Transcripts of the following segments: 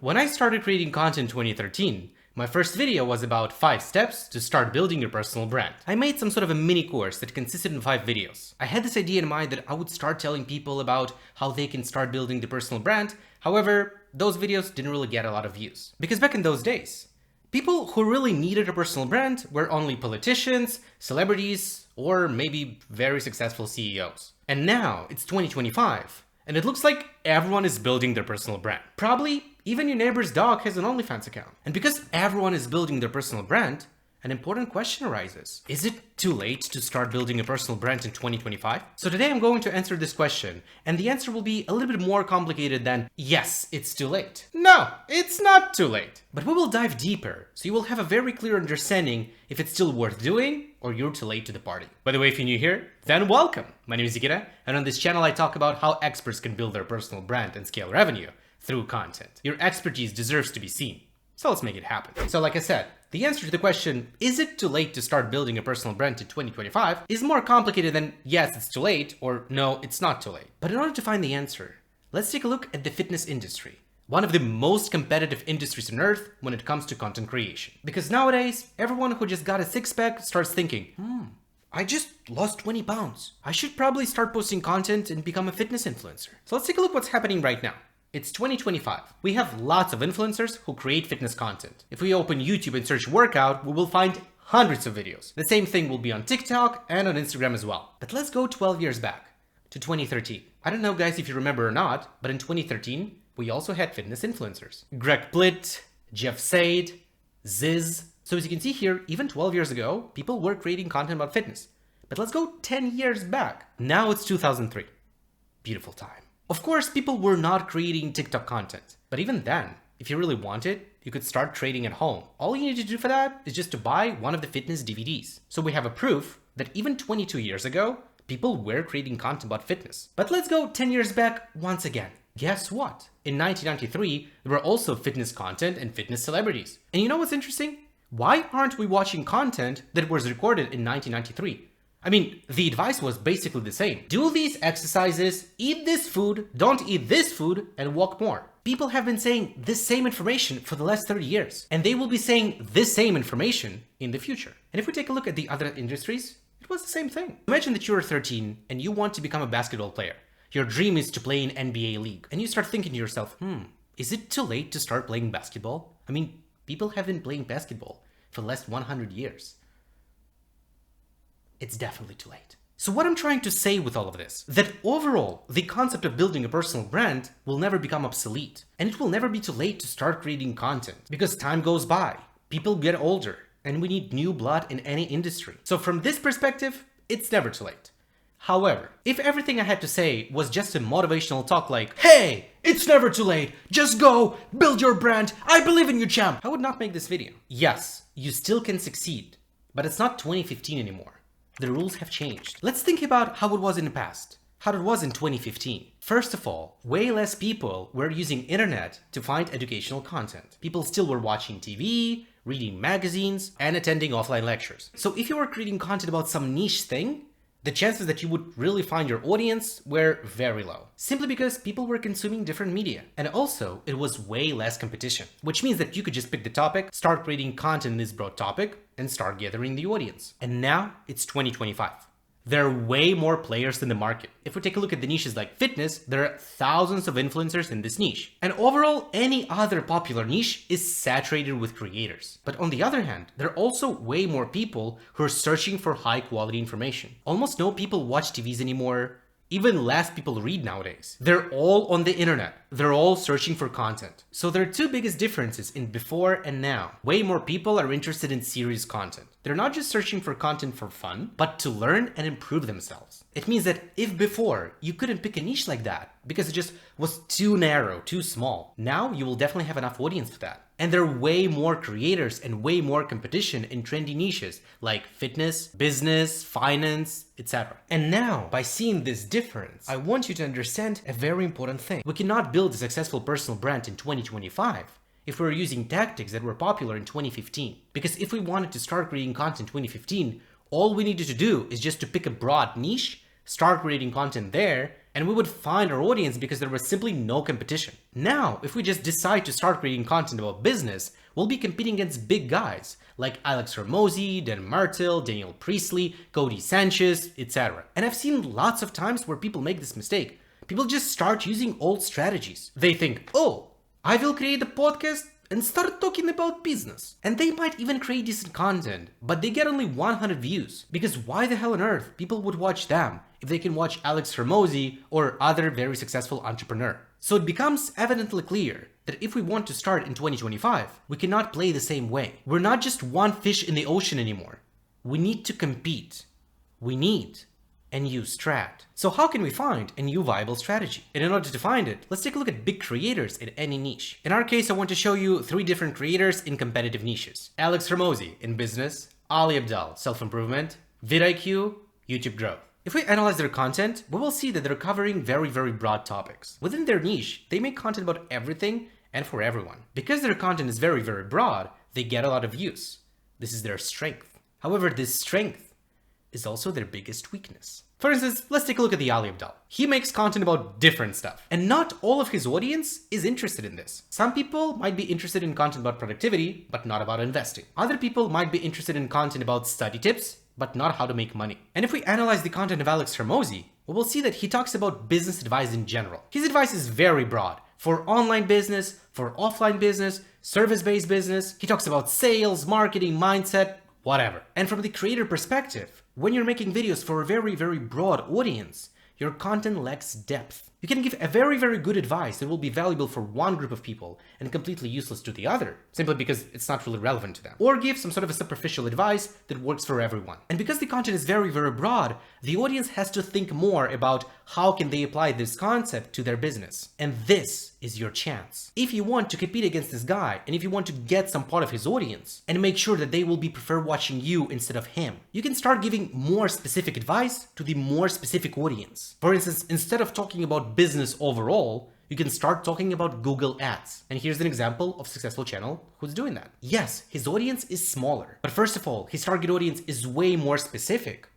When I started creating content in 2013, my first video was about 5 steps to start building your personal brand. I made some sort of a mini course that consisted in 5 videos. I had this idea in mind that I would start telling people about how they can start building their personal brand. However, those videos didn't really get a lot of views. Because back in those days, people who really needed a personal brand were only politicians, celebrities, or maybe very successful CEOs. And now it's 2025. And it looks like everyone is building their personal brand. Probably even your neighbor's dog has an OnlyFans account. And because everyone is building their personal brand, an important question arises. Is it too late to start building a personal brand in 2025? So today I'm going to answer this question, and the answer will be a little bit more complicated than yes, it's too late. No, it's not too late. But we will dive deeper, so you will have a very clear understanding if it's still worth doing or you're too late to the party. By the way, if you're new here, then welcome. My name is Nikita, and on this channel I talk about how experts can build their personal brand and scale revenue through content. Your expertise deserves to be seen. So let's make it happen. So like I said, the answer to the question, is it too late to start building a personal brand in 2025, is more complicated than yes, it's too late, or no, it's not too late. But in order to find the answer, let's take a look at the fitness industry. One of the most competitive industries on earth when it comes to content creation. Because nowadays, everyone who just got a six-pack starts thinking, I just lost 20 pounds. I should probably start posting content and become a fitness influencer. So let's take a look what's happening right now. It's 2025. We have lots of influencers who create fitness content. If we open YouTube and search workout, we will find hundreds of videos. The same thing will be on TikTok and on Instagram as well. But let's go 12 years back to 2013. I don't know guys if you remember or not, but in 2013, we also had fitness influencers. Greg Plitt, Jeff Said, Ziz. So as you can see here, even 12 years ago, people were creating content about fitness. But let's go 10 years back. Now it's 2003. Beautiful time. Of course, people were not creating TikTok content, but even then, if you really wanted, you could start trading at home. All you need to do for that is just to buy one of the fitness DVDs. So we have a proof that even 22 years ago, people were creating content about fitness. But let's go 10 years back once again. Guess what? In 1993, there were also fitness content and fitness celebrities. And you know what's interesting? Why aren't we watching content that was recorded in 1993? I mean, the advice was basically the same. Do these exercises, eat this food, don't eat this food, and walk more. People have been saying this same information for the last 30 years, and they will be saying this same information in the future. And if we take a look at the other industries, it was the same thing. Imagine that you're 13 and you want to become a basketball player. Your dream is to play in NBA league, and you start thinking to yourself, is it too late to start playing basketball? I mean, people have been playing basketball for the last 100 years. It's definitely too late. So what I'm trying to say with all of this, that overall, the concept of building a personal brand will never become obsolete. And it will never be too late to start creating content. Because time goes by, people get older, and we need new blood in any industry. So from this perspective, it's never too late. However, if everything I had to say was just a motivational talk like, hey, it's never too late, just go, build your brand, I believe in you, champ, I would not make this video. Yes, you still can succeed, but it's not 2015 anymore. The rules have changed. Let's think about how it was in the past, how it was in 2015. First of all, way less people were using internet to find educational content. People still were watching TV, reading magazines, and attending offline lectures. So if you were creating content about some niche thing, the chances that you would really find your audience were very low. Simply because people were consuming different media. And also, it was way less competition. Which means that you could just pick the topic, start creating content in this broad topic, and start gathering the audience. And now, it's 2025. There are way more players in the market. If we take a look at the niches like fitness, there are thousands of influencers in this niche. And overall, any other popular niche is saturated with creators. But on the other hand, there are also way more people who are searching for high quality information. Almost no people watch TVs anymore. Even less people read nowadays. They're all on the internet. They're all searching for content. So there are two biggest differences in before and now. Way more people are interested in serious content. They're not just searching for content for fun, but to learn and improve themselves. It means that if before you couldn't pick a niche like that because it just was too narrow, too small, now you will definitely have enough audience for that. And there are way more creators and way more competition in trendy niches like fitness, business, finance, etc. And now, by seeing this difference, I want you to understand a very important thing. We cannot build a successful personal brand in 2025 if we were using tactics that were popular in 2015. Because if we wanted to start creating content in 2015, all we needed to do is just to pick a broad niche, start creating content there, and we would find our audience because there was simply no competition. Now, if we just decide to start creating content about business, we'll be competing against big guys like Alex Hormozi, Dan Martel, Daniel Priestley, Cody Sanchez, etc. And I've seen lots of times where people make this mistake. People just start using old strategies. They think, oh, I will create a podcast and start talking about business. And they might even create decent content, but they get only 100 views. Because why the hell on earth people would watch them if they can watch Alex Hormozi or other very successful entrepreneur? So it becomes evidently clear that if we want to start in 2025, we cannot play the same way. We're not just one fish in the ocean anymore. We need to compete. We need a new strat. So how can we find a new viable strategy? And in order to find it, let's take a look at big creators in any niche. In our case, I want to show you 3 different creators in competitive niches. Alex Hormozi in business, Ali Abdaal, self-improvement, vidIQ, YouTube growth. If we analyze their content, we will see that they're covering very broad topics. Within their niche, they make content about everything and for everyone. Because their content is very broad, they get a lot of views. This is their strength. However, this strength is also their biggest weakness. For instance, let's take a look at the Ali Abdaal. He makes content about different stuff, and not all of his audience is interested in this. Some people might be interested in content about productivity, but not about investing. Other people might be interested in content about study tips, but not how to make money. And if we analyze the content of Alex Hormozi, we will see that he talks about business advice in general. His advice is very broad. For online business, for offline business, service-based business, he talks about sales, marketing, mindset, whatever. And from the creator perspective, when you're making videos for a very broad audience, your content lacks depth. You can give a very good advice that will be valuable for one group of people and completely useless to the other, simply because it's not really relevant to them. Or give some sort of a superficial advice that works for everyone. And because the content is very broad, the audience has to think more about how can they apply this concept to their business. And this is your chance. If you want to compete against this guy, and if you want to get some part of his audience, and make sure that they will be prefer watching you instead of him, you can start giving more specific advice to the more specific audience. For instance, instead of talking about business overall, you can start talking about Google Ads. And here's an example of a successful channel who's doing that. Yes, his audience is smaller, but first of all, his target audience is way more specific,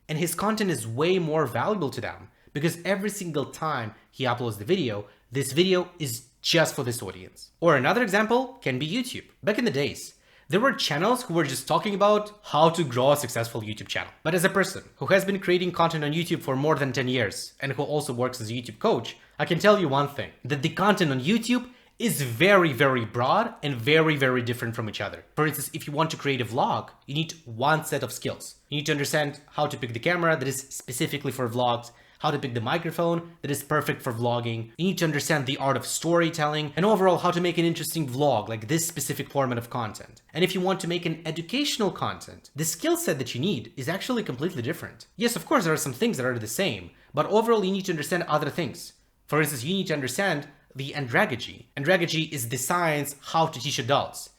and his content is way more valuable to them, because every single time he uploads the video, this video is just for this audience. Or another example can be YouTube. Back in the days, there were channels who were just talking about how to grow a successful YouTube channel. But as a person who has been creating content on YouTube for more than 10 years and who also works as a YouTube coach, I can tell you one thing, that the content on YouTube is very broad and very different from each other. For instance, if you want to create a vlog, you need one set of skills. You need to understand how to pick the camera that is specifically for vlogs, how to pick the microphone that is perfect for vlogging. You need to understand the art of storytelling, and overall how to make an interesting vlog, like this specific format of content. And if you want to make an educational content, the skill set that you need is actually completely different. Yes, of course, there are some things that are the same, but overall you need to understand other things. For instance, you need to understand the andragogy. Andragogy is the science how to teach adults.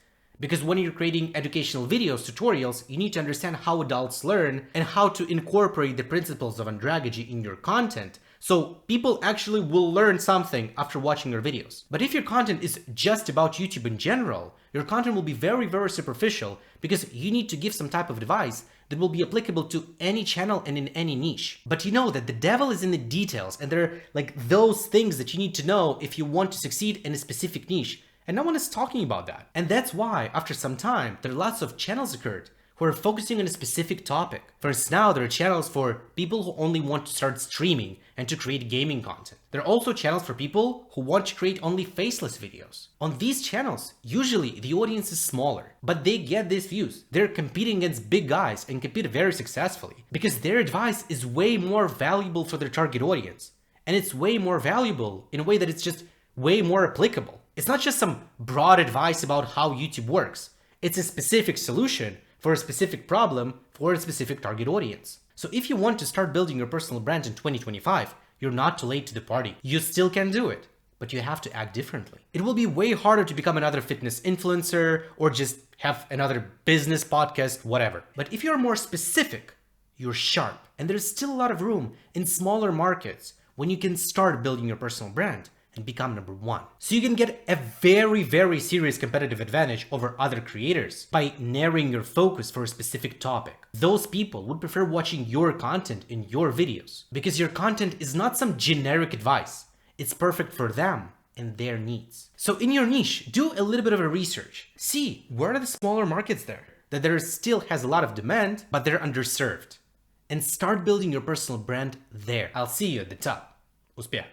Because when you're creating educational videos, tutorials, you need to understand how adults learn and how to incorporate the principles of andragogy in your content, so people actually will learn something after watching your videos. But if your content is just about YouTube in general, your content will be very superficial, because you need to give some type of advice that will be applicable to any channel and in any niche. But you know that the devil is in the details, and there are like those things that you need to know if you want to succeed in a specific niche. And no one is talking about that. And that's why, after some time, there are lots of channels occurred who are focusing on a specific topic. For instance, now there are channels for people who only want to start streaming and to create gaming content. There are also channels for people who want to create only faceless videos. On these channels, usually the audience is smaller, but they get these views. They're competing against big guys and compete very successfully because their advice is way more valuable for their target audience. And it's way more valuable in a way that it's just way more applicable. It's not just some broad advice about how YouTube works. It's a specific solution for a specific problem for a specific target audience. So if you want to start building your personal brand in 2025, you're not too late to the party. You still can do it, but you have to act differently. It will be way harder to become another fitness influencer or just have another business podcast, whatever. But if you're more specific, you're sharp. And there's still a lot of room in smaller markets when you can start building your personal brand and become number one. So you can get a very, very serious competitive advantage over other creators by narrowing your focus for a specific topic. Those people would prefer watching your content in your videos because your content is not some generic advice. It's perfect for them and their needs. So in your niche, do a little bit of a research. See where are the smaller markets there that there still has a lot of demand, but they're underserved. And start building your personal brand there. I'll see you at the top. Успех!